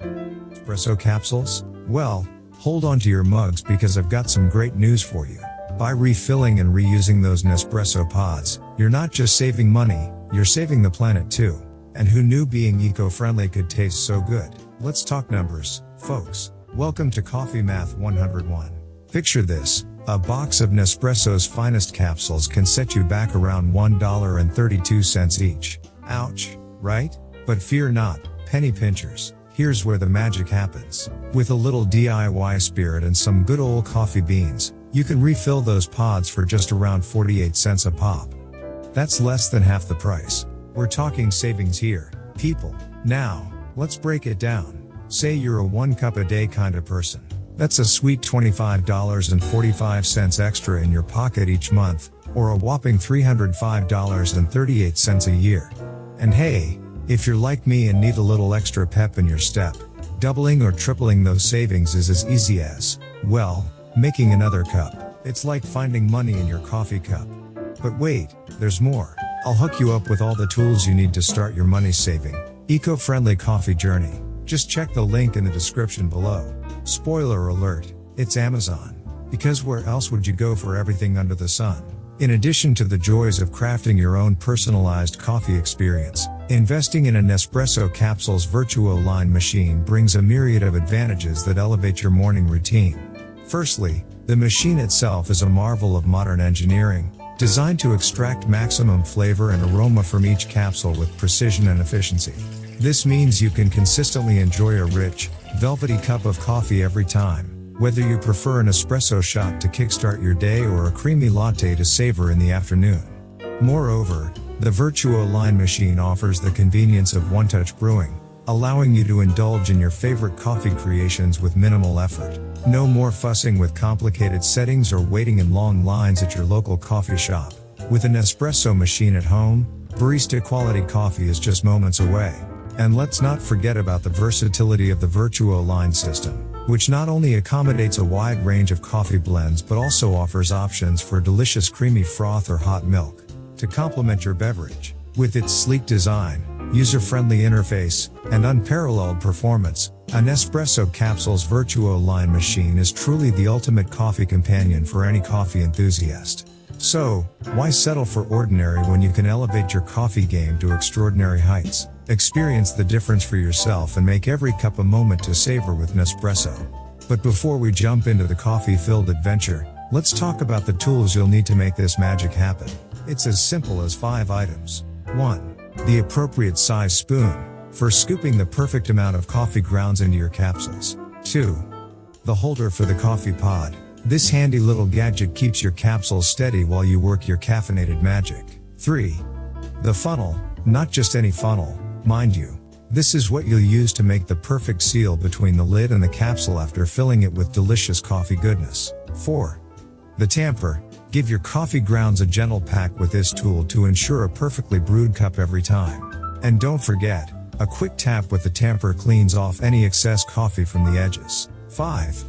Espresso capsules? Well, hold on to your mugs because I've got some great news for you. By refilling and reusing those Nespresso pods, you're not just saving money, you're saving the planet too. And who knew being eco-friendly could taste so good? Let's talk numbers, folks. Welcome to Coffee Math 101. Picture this. A box of Nespresso's finest capsules can set you back around $1.32 each. Ouch, right? But fear not, penny pinchers. Here's where the magic happens. With a little DIY spirit and some good old coffee beans, you can refill those pods for just around 48 cents a pop. That's less than half the price. We're talking savings here, people. Now, let's break it down. Say you're a 1 cup a day kind of person. That's a sweet $25.45 extra in your pocket each month, or a whopping $305.38 a year. And hey, if you're like me and need a little extra pep in your step, doubling or tripling those savings is as easy as, well, making another cup. It's like finding money in your coffee cup. But wait, there's more. I'll hook you up with all the tools you need to start your money-saving, eco-friendly coffee journey. Just check the link in the description below. Spoiler alert, it's Amazon. Because where else would you go for everything under the sun? In addition to the joys of crafting your own personalized coffee experience, investing in a Nespresso Capsules Virtuo Line machine brings a myriad of advantages that elevate your morning routine. Firstly, the machine itself is a marvel of modern engineering, designed to extract maximum flavor and aroma from each capsule with precision and efficiency. This means you can consistently enjoy a rich, velvety cup of coffee every time, whether you prefer an espresso shot to kickstart your day or a creamy latte to savor in the afternoon. Moreover, the Virtuo Line machine offers the convenience of one-touch brewing, allowing you to indulge in your favorite coffee creations with minimal effort. No more fussing with complicated settings or waiting in long lines at your local coffee shop. With an espresso machine at home, barista-quality coffee is just moments away. And let's not forget about the versatility of the Virtuo Line system, which not only accommodates a wide range of coffee blends but also offers options for delicious creamy froth or hot milk to complement your beverage. With its sleek design, user-friendly interface, and unparalleled performance, a Nespresso Capsules Virtuo Line machine is truly the ultimate coffee companion for any coffee enthusiast. So, why settle for ordinary when you can elevate your coffee game to extraordinary heights? Experience the difference for yourself and make every cup a moment to savor with Nespresso. But before we jump into the coffee-filled adventure, let's talk about the tools you'll need to make this magic happen. It's as simple as 5 items. 1. The appropriate size spoon, for scooping the perfect amount of coffee grounds into your capsules. 2. The holder for the coffee pod. This handy little gadget keeps your capsules steady while you work your caffeinated magic. 3. The funnel, not just any funnel, mind you. This is what you'll use to make the perfect seal between the lid and the capsule after filling it with delicious coffee goodness. 4. The tamper. Give your coffee grounds a gentle pack with this tool to ensure a perfectly brewed cup every time. And don't forget, a quick tap with the tamper cleans off any excess coffee from the edges. 5.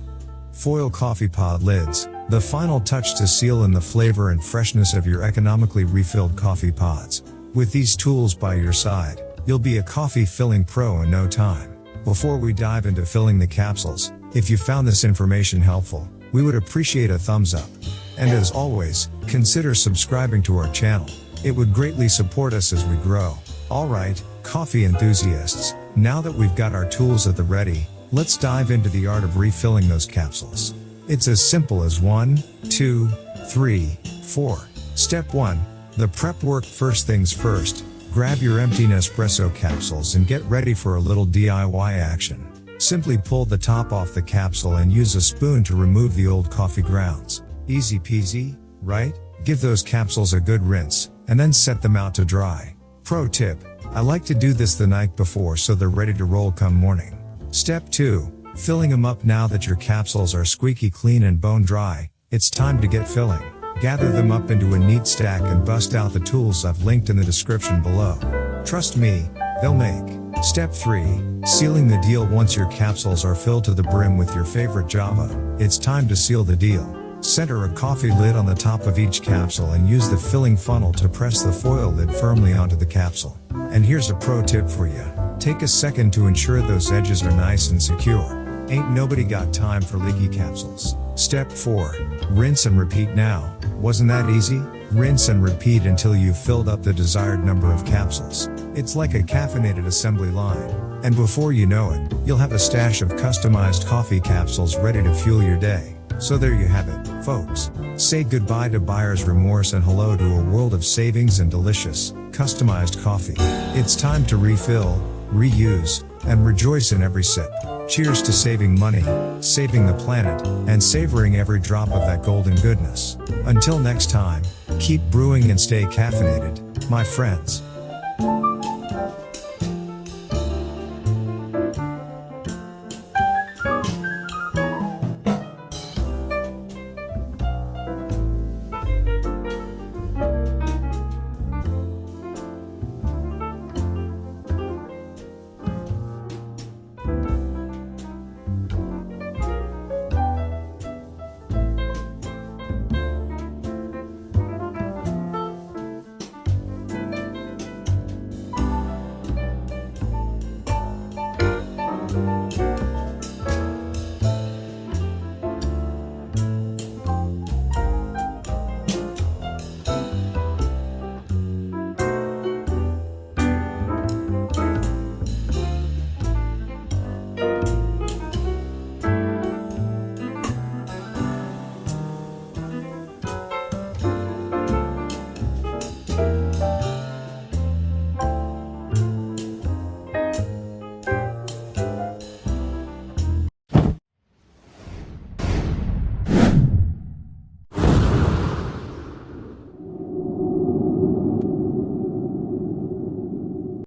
Foil coffee pod lids, the final touch to seal in the flavor and freshness of your economically refilled coffee pods. With these tools by your side, you'll be a coffee filling pro in no time. Before we dive into filling the capsules, if you found this information helpful, we would appreciate a thumbs up. And as always, consider subscribing to our channel. It would greatly support us as we grow. Alright, coffee enthusiasts, now that we've got our tools at the ready, let's dive into the art of refilling those capsules. It's as simple as 1, 2, 3, 4. Step 1. The prep work. First things first, grab your empty Nespresso capsules and get ready for a little DIY action. Simply pull the top off the capsule and use a spoon to remove the old coffee grounds. Easy peasy, right? Give those capsules a good rinse, and then set them out to dry. Pro tip, I like to do this the night before so they're ready to roll come morning. Step 2. Filling them up. Now that your capsules are squeaky clean and bone dry, it's time to get filling. Gather them up into a neat stack and bust out the tools I've linked in the description below. Trust me, they'll make. Step 3. Sealing the deal. Once your capsules are filled to the brim with your favorite Java, it's time to seal the deal. Center a coffee lid on the top of each capsule and use the filling funnel to press the foil lid firmly onto the capsule. And here's a pro tip for you. Take a second to ensure those edges are nice and secure. Ain't nobody got time for leaky capsules. Step 4. Rinse and repeat now. Wasn't that easy? Rinse and repeat until you've filled up the desired number of capsules. It's like a caffeinated assembly line. And before you know it, you'll have a stash of customized coffee capsules ready to fuel your day. So there you have it, folks. Say goodbye to buyer's remorse and hello to a world of savings and delicious, customized coffee. It's time to refill, reuse, and rejoice in every sip. Cheers to saving money, saving the planet, and savoring every drop of that golden goodness. Until next time, keep brewing and stay caffeinated, my friends.